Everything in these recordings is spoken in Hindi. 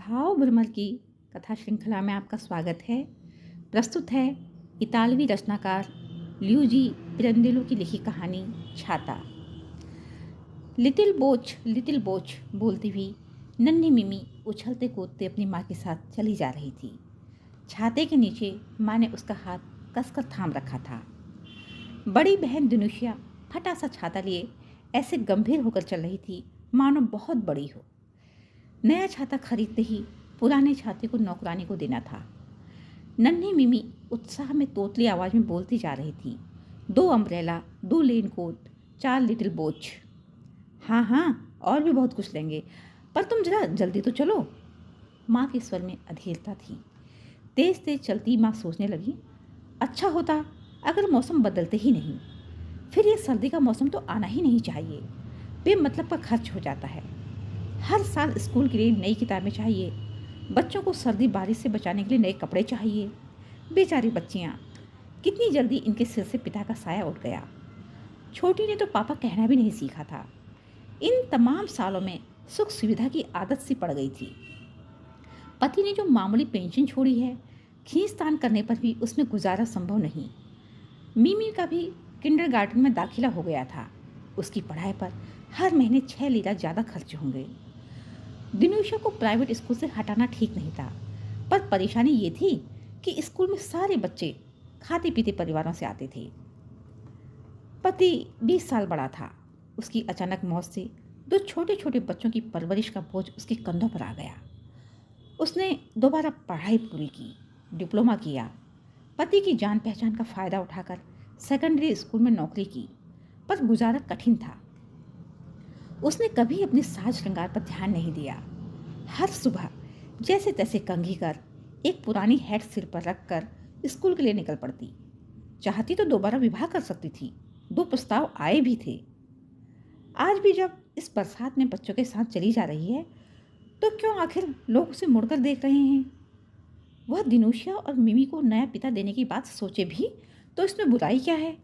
भाव भ्रमर की कथा श्रृंखला में आपका स्वागत है। प्रस्तुत है इतालवी रचनाकार ल्यूजी पिरंदेलो की लिखी कहानी छाता। लिटिल बोच बोलती हुई नन्ही मिमी उछलते कूदते अपनी माँ के साथ चली जा रही थी। छाते के नीचे माँ ने उसका हाथ कसकर थाम रखा था। बड़ी बहन दिनुशिया फटा सा छाता लिए ऐसे गंभीर होकर चल रही थी मानो बहुत बड़ी हो। नया छाता खरीदते ही पुराने छाते को नौकरानी को देना था। नन्ही मिमी उत्साह में तोतली आवाज में बोलती जा रही थी, 2 अम्ब्रेला, 2 रेनकोट, 4 लिटिल बोच। हाँ हाँ, और भी बहुत कुछ लेंगे, पर तुम जरा जल्दी तो चलो। माँ के स्वर में अधीरता थी। तेज तेज चलती माँ सोचने लगी, अच्छा होता अगर मौसम बदलते ही नहीं, फिर ये सर्दी का मौसम तो आना ही नहीं चाहिए। बेमतलब का खर्च हो जाता है। हर साल स्कूल के लिए नई किताबें चाहिए, बच्चों को सर्दी बारिश से बचाने के लिए नए कपड़े चाहिए। बेचारी बच्चियाँ, कितनी जल्दी इनके सिर से पिता का साया उठ गया। छोटी ने तो पापा कहना भी नहीं सीखा था। इन तमाम सालों में सुख सुविधा की आदत सी पड़ गई थी। पति ने जो मामूली पेंशन छोड़ी है, खींचतान करने पर भी उसमें गुजारा संभव नहीं। मिमी का भी किंडरगार्टन में दाखिला हो गया था। उसकी पढ़ाई पर हर महीने 6 लीरा ज़्यादा खर्च होंगे। दिनुषा को प्राइवेट स्कूल से हटाना ठीक नहीं था, पर परेशानी ये थी कि स्कूल में सारे बच्चे खाते पीते परिवारों से आते थे। पति 20 साल बड़ा था। उसकी अचानक मौत से 2 छोटे छोटे बच्चों की परवरिश का बोझ उसके कंधों पर आ गया। उसने दोबारा पढ़ाई पूरी की, डिप्लोमा किया, पति की जान पहचान का फ़ायदा उठाकर सेकेंडरी स्कूल में नौकरी की, पर गुजारा कठिन था। उसने कभी अपने साज श्रृंगार पर ध्यान नहीं दिया। हर सुबह जैसे तैसे कंघी कर एक पुरानी हैट सिर पर रखकर स्कूल के लिए निकल पड़ती। चाहती तो दोबारा विवाह कर सकती थी, 2 प्रस्ताव आए भी थे। आज भी जब इस बरसात में बच्चों के साथ चली जा रही है, तो क्यों आखिर लोग उसे मुड़कर देख रहे हैं। वह दिनुशिया और मिमी को नया पिता देने की बात सोचे भी तो इसमें बुराई क्या है।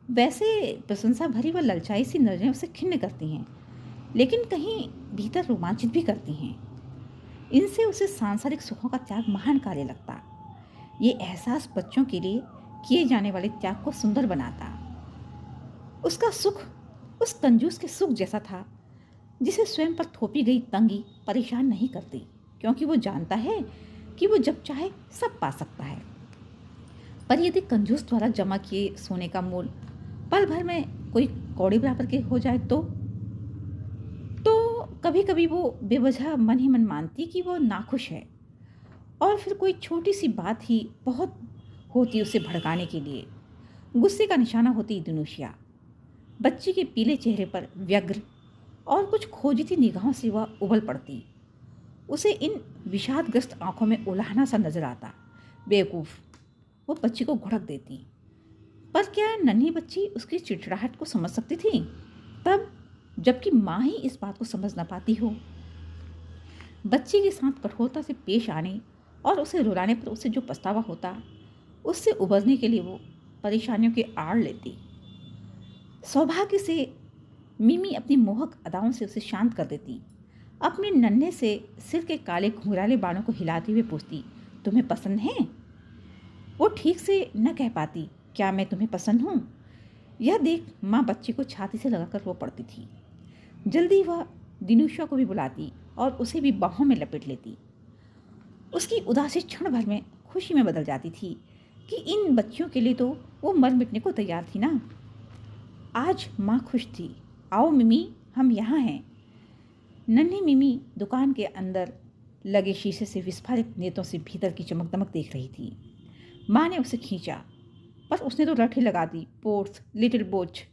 वैसे प्रशंसा भरी व ललचाई सी नजरें उसे खिन्न करती हैं, लेकिन कहीं भीतर रोमांचित भी करती हैं। इनसे उसे सांसारिक सुखों का त्याग महान कार्य लगता। ये एहसास बच्चों के लिए किए जाने वाले त्याग को सुंदर बनाता। उसका सुख उस कंजूस के सुख जैसा था, जिसे स्वयं पर थोपी गई तंगी परेशान नहीं करती, क्योंकि वो जानता है कि वो जब चाहे सब पा सकता है। पर यदि कंजूस द्वारा जमा किए सोने का मूल पल भर में कोई कौड़ी बराबर के हो जाए तो कभी कभी वो बेवजह मन ही मन मानती कि वो नाखुश है, और फिर कोई छोटी सी बात ही बहुत होती उसे भड़काने के लिए। गुस्से का निशाना होती दिनुशिया। बच्ची के पीले चेहरे पर व्यग्र और कुछ खोजती निगाहों से वह उबल पड़ती। उसे इन विषादग्रस्त आंखों में उलाहना सा नजर आता। बेवकूफ़, वो बच्ची को घुड़क देती। पर क्या नन्ही बच्ची उसकी चिड़चिड़ाहट को समझ सकती थी तब, जबकि माँ ही इस बात को समझ ना पाती हो। बच्ची के साथ कठोरता से पेश आने और उसे रुलाने पर उसे जो पछतावा होता, उससे उबरने के लिए वो परेशानियों की आड़ लेती। सौभाग्य से मिमी अपनी मोहक अदाओं से उसे शांत कर देती। अपने नन्हे से सिर के काले घुंघराले बालों को हिलाते हुए पूछती, तुम्हें पसंद है? वो ठीक से न कह पाती, क्या मैं तुम्हें पसंद हूँ? यह देख माँ बच्ची को छाती से लगाकर रो पड़ती थी। जल्दी वह दिनुशा को भी बुलाती और उसे भी बाहों में लपेट लेती। उसकी उदासी क्षण भर में खुशी में बदल जाती थी कि इन बच्चियों के लिए तो वो मर मिटने को तैयार थी ना। आज माँ खुश थी। आओ मिमी, हम यहाँ हैं। नन्ही मिमी दुकान के अंदर लगे शीशे से विस्फारित नेत्रों से भीतर की चमक दमक देख रही थी। माँ ने उसे खींचा, पर उसने तो रट ही लगा दी, पोर्ट्स लिटिल बोच।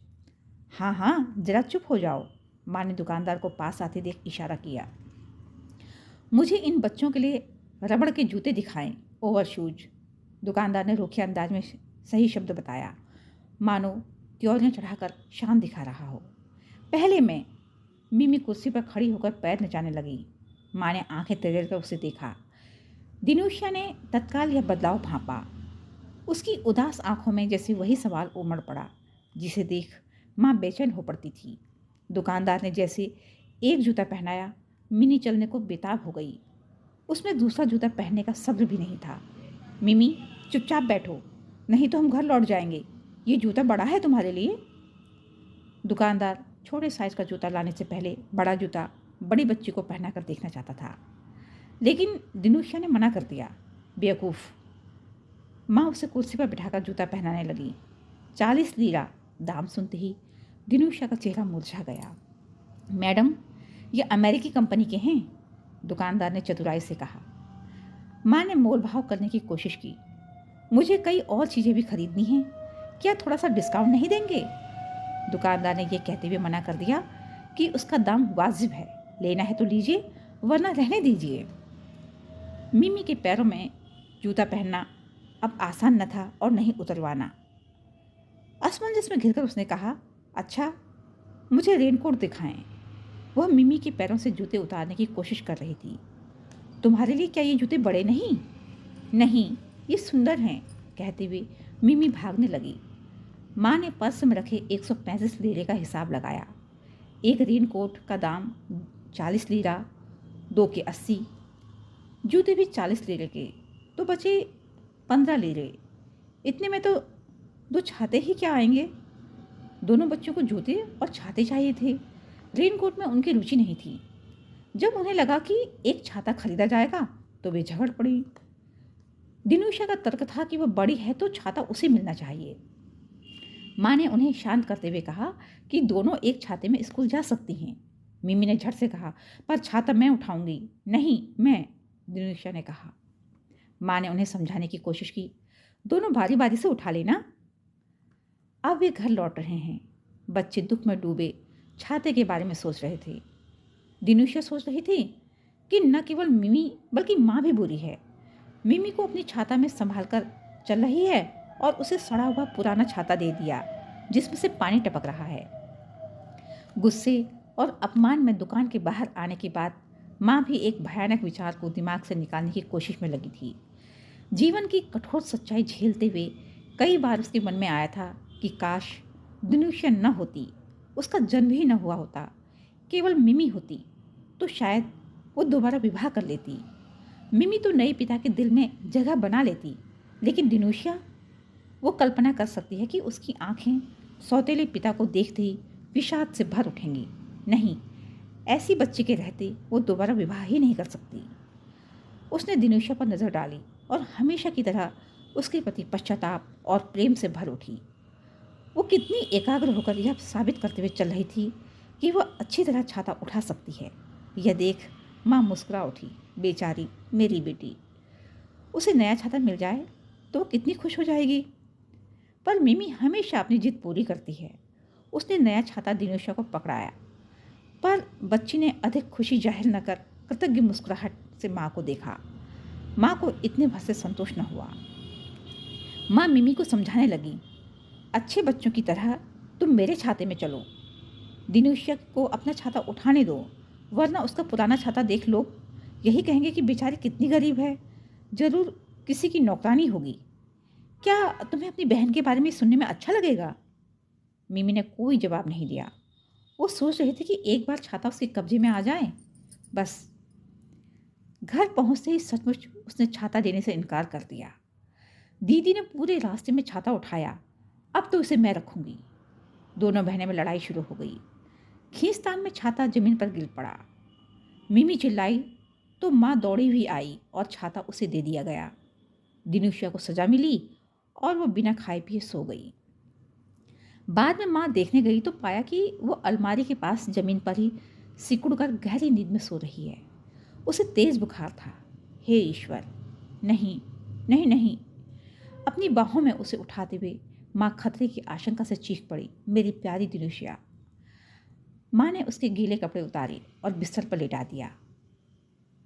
हाँ हाँ, जरा चुप हो जाओ। माँ ने दुकानदार को पास आते देख इशारा किया। मुझे इन बच्चों के लिए रबड़ के जूते दिखाएं, ओवर शूज। दुकानदार ने रोखे अंदाज में सही शब्द बताया, मानो त्योरियां चढ़ाकर शान दिखा रहा हो। पहले मैं। मिमी कुर्सी पर खड़ी होकर पैर नचाने लगी। माँ ने आंखें तरेर कर उसे देखा। दिनुशिया ने तत्काल यह बदलाव भांपा। उसकी उदास आंखों में जैसे वही सवाल उमड़ पड़ा, जिसे देख माँ बेचैन हो पड़ती थी। दुकानदार ने जैसे एक जूता पहनाया, मिनी चलने को बेताब हो गई। उसमें दूसरा जूता पहनने का सब्र भी नहीं था। मिमी, चुपचाप बैठो, नहीं तो हम घर लौट जाएंगे। ये जूता बड़ा है तुम्हारे लिए। दुकानदार छोटे साइज का जूता लाने से पहले बड़ा जूता बड़ी बच्ची को पहना कर देखना चाहता था, लेकिन दिनुषा ने मना कर दिया। बेवकूफ़। माँ उसे कुर्सी पर बिठाकर जूता पहनाने लगी। 40 लीरा। दाम सुनते ही दिनुषा का चेहरा मुरझा गया। मैडम, ये अमेरिकी कंपनी के हैं, दुकानदार ने चतुराई से कहा। माँ ने मोल भाव करने की कोशिश की। मुझे कई और चीज़ें भी खरीदनी हैं, क्या थोड़ा सा डिस्काउंट नहीं देंगे? दुकानदार ने यह कहते हुए मना कर दिया कि उसका दाम वाजिब है, लेना है तो लीजिए वरना रहने दीजिए। मिमी के पैरों में जूता पहनना अब आसान न था और नहीं उतरवाना। असमंजस में घिरकर उसने कहा, अच्छा मुझे रेनकोट दिखाएं। वह मिमी के पैरों से जूते उतारने की कोशिश कर रही थी। तुम्हारे लिए क्या ये जूते बड़े नहीं? नहीं, ये सुंदर हैं, कहते हुए मिमी भागने लगी। माँ ने पर्स में रखे 135 लीरे का हिसाब लगाया। एक रेनकोट का दाम 40 लीरा, 2 के 80, जूते भी 40 लीरे के, तो बचे 15 लीरे। इतने में तो 2 छाते ही क्या आएंगे? दोनों बच्चों को जूते और छाते चाहिए थे, रेनकोट में उनकी रुचि नहीं थी। जब उन्हें लगा कि एक छाता खरीदा जाएगा तो वे झगड़ पड़ी। दिनुषा का तर्क था कि वह बड़ी है तो छाता उसे मिलना चाहिए। माँ ने उन्हें शांत करते हुए कहा कि दोनों एक छाते में स्कूल जा सकती हैं। मिमी ने झट से कहा, पर छाता मैं उठाऊंगी। नहीं, मैं, दिनुषा ने कहा। माँ ने उन्हें समझाने की कोशिश की, दोनों बारी बारी से उठा लेना। अब वे घर लौट रहे हैं। बच्चे दुख में डूबे छाते के बारे में सोच रहे थे। दिनुषा सोच रही थी कि न केवल मिमी बल्कि माँ भी बुरी है। मिमी को अपनी छाता में संभाल कर चल रही है और उसे सड़ा हुआ पुराना छाता दे दिया जिसमें से पानी टपक रहा है। गुस्से और अपमान में दुकान के बाहर आने के बाद माँ भी एक भयानक विचार को दिमाग से निकालने की कोशिश में लगी थी। जीवन की कठोर सच्चाई झेलते हुए कई बार उसके मन में आया था कि काश दिनुषा न होती, उसका जन्म ही न हुआ होता, केवल मिमी होती तो शायद वो दोबारा विवाह कर लेती। मिमी तो नए पिता के दिल में जगह बना लेती, लेकिन दिनुषा, वो कल्पना कर सकती है कि उसकी आंखें सौतेले पिता को देखते ही विषाद से भर उठेंगी। नहीं, ऐसी बच्ची के रहते वो दोबारा विवाह ही नहीं कर सकती। उसने दिनुषा पर नज़र डाली और हमेशा की तरह उसके प्रति पश्चाताप और प्रेम से भर उठी। वो कितनी एकाग्र होकर यह साबित करते हुए चल रही थी कि वह अच्छी तरह छाता उठा सकती है। यह देख माँ मुस्कुरा उठी। बेचारी मेरी बेटी, उसे नया छाता मिल जाए तो वो कितनी खुश हो जाएगी। पर मिमी हमेशा अपनी जिद पूरी करती है। उसने नया छाता दिनुषा को पकड़ाया, पर बच्ची ने अधिक खुशी जाहिर न कर कृतज्ञ मुस्कुराहट से माँ को देखा। माँ को इतने भर से संतोष न हुआ। माँ मिमी को समझाने लगी, अच्छे बच्चों की तरह तुम मेरे छाते में चलो। दिनुषा को अपना छाता उठाने दो, वरना उसका पुराना छाता देख लोग यही कहेंगे कि बेचारी कितनी गरीब है, जरूर किसी की नौकरानी होगी। क्या तुम्हें अपनी बहन के बारे में सुनने में अच्छा लगेगा? मिमी ने कोई जवाब नहीं दिया। वो सोच रही थी कि एक बार छाता उसके कब्जे में आ जाए, बस। घर पहुंचते ही सचमुच उसने छाता देने से इनकार कर दिया। दीदी ने पूरे रास्ते में छाता उठाया। अब तो उसे मैं रखूंगी। दोनों बहनें में लड़ाई शुरू हो गई। खींचतान में छाता जमीन पर गिर पड़ा। मिमी चिल्लाई तो माँ दौड़ी हुई आई और छाता उसे दे दिया गया। दिनुषा को सजा मिली और वो बिना खाए पिए सो गई। बाद में माँ देखने गई तो पाया कि वो अलमारी के पास जमीन पर ही सिकुड़ कर गहरी नींद में सो रही है। उसे तेज बुखार था। हे ईश्वर, नहीं नहीं नहीं। अपनी बाहों में उसे उठाते हुए माँ खतरे की आशंका से चीख पड़ी, मेरी प्यारी दिनुषा। माँ ने उसके गीले कपड़े उतारे और बिस्तर पर लेटा दिया।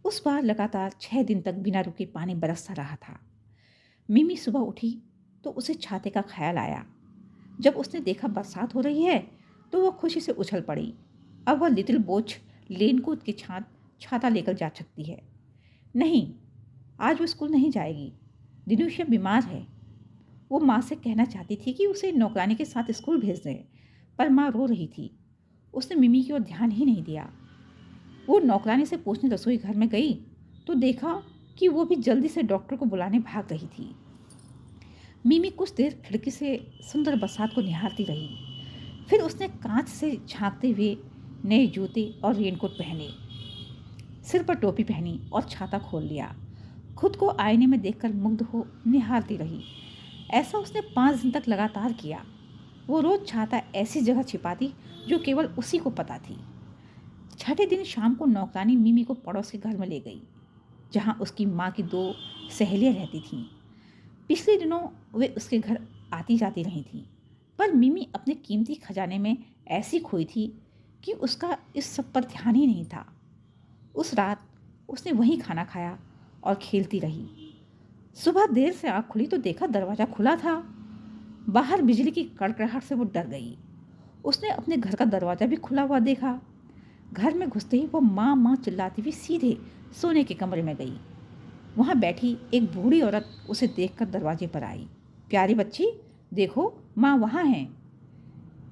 उस बार लगातार 6 दिन तक बिना रुके पानी बरसता रहा था। मिमी सुबह उठी तो उसे छाते का ख्याल आया। जब उसने देखा बरसात हो रही है तो वह खुशी से उछल पड़ी। अब वह लिटिल बोच रेनकोट के छाता लेकर जा सकती है। नहीं, आज वो स्कूल नहीं जाएगी। दिनुषा बीमार है। वो माँ से कहना चाहती थी कि उसे नौकरानी के साथ स्कूल भेज दें, पर माँ रो रही थी। उसने मिमी की ओर ध्यान ही नहीं दिया। वो नौकरानी से पूछने रसोई घर में गई तो देखा कि वो भी जल्दी से डॉक्टर को बुलाने भाग रही थी। मिमी कुछ देर खिड़की से सुंदर बरसात को निहारती रही। फिर उसने कांच से झांकते हुए नए जूते और रेनकोट पहने, सिर पर टोपी पहनी और छाता खोल लिया। खुद को आईने में देखकर मुग्ध हो निहारती रही। ऐसा उसने 5 दिन तक लगातार किया। वो रोज छाता ऐसी जगह छिपाती जो केवल उसी को पता थी। छठे दिन शाम को नौकरानी मिमी को पड़ोस के घर में ले गई, जहां उसकी माँ की 2 सहेलियां रहती थीं। पिछले दिनों वे उसके घर आती जाती रही थीं, पर मिमी अपने कीमती खजाने में ऐसी खोई थी कि उसका इस सब पर ध्यान ही नहीं था। उस रात उसने वहीं खाना खाया और खेलती रही। सुबह देर से आँख खुली तो देखा दरवाज़ा खुला था। बाहर बिजली की कड़कड़ाहट से वो डर गई। उसने अपने घर का दरवाज़ा भी खुला हुआ देखा। घर में घुसते ही वो माँ माँ चिल्लाती हुई सीधे सोने के कमरे में गई। वहाँ बैठी एक बूढ़ी औरत उसे देखकर दरवाजे पर आई। प्यारी बच्ची, देखो माँ वहाँ हैं।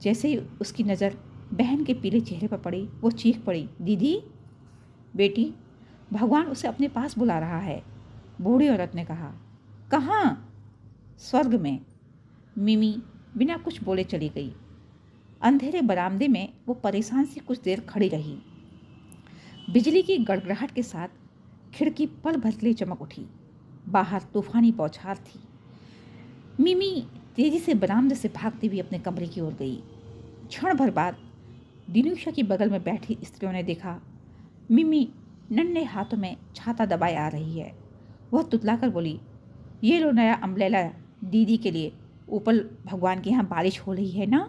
जैसे ही उसकी नज़र बहन के पीले चेहरे पर पड़ी, वो चीख पड़ी, दीदी। बेटी, भगवान उसे अपने पास बुला रहा है, बूढ़ी औरत ने कहा। कहाँ? स्वर्ग में। मिमी बिना कुछ बोले चली गई। अंधेरे बरामदे में वो परेशान सी कुछ देर खड़ी रही। बिजली की गड़गड़ाहट के साथ खिड़की पल भर के लिए चमक उठी। बाहर तूफानी बौछार थी। मिमी तेजी से बरामदे से भागती हुई अपने कमरे की ओर गई। क्षण भर बाद दिनुषा की बगल में बैठी स्त्रियों ने देखा मिमी नन्हे हाथों में छाता दबाए आ रही है। वह तुतलाकर बोली, ये लो नया अम्ब्रेला दीदी के लिए, ऊपर भगवान के यहाँ बारिश हो रही है ना।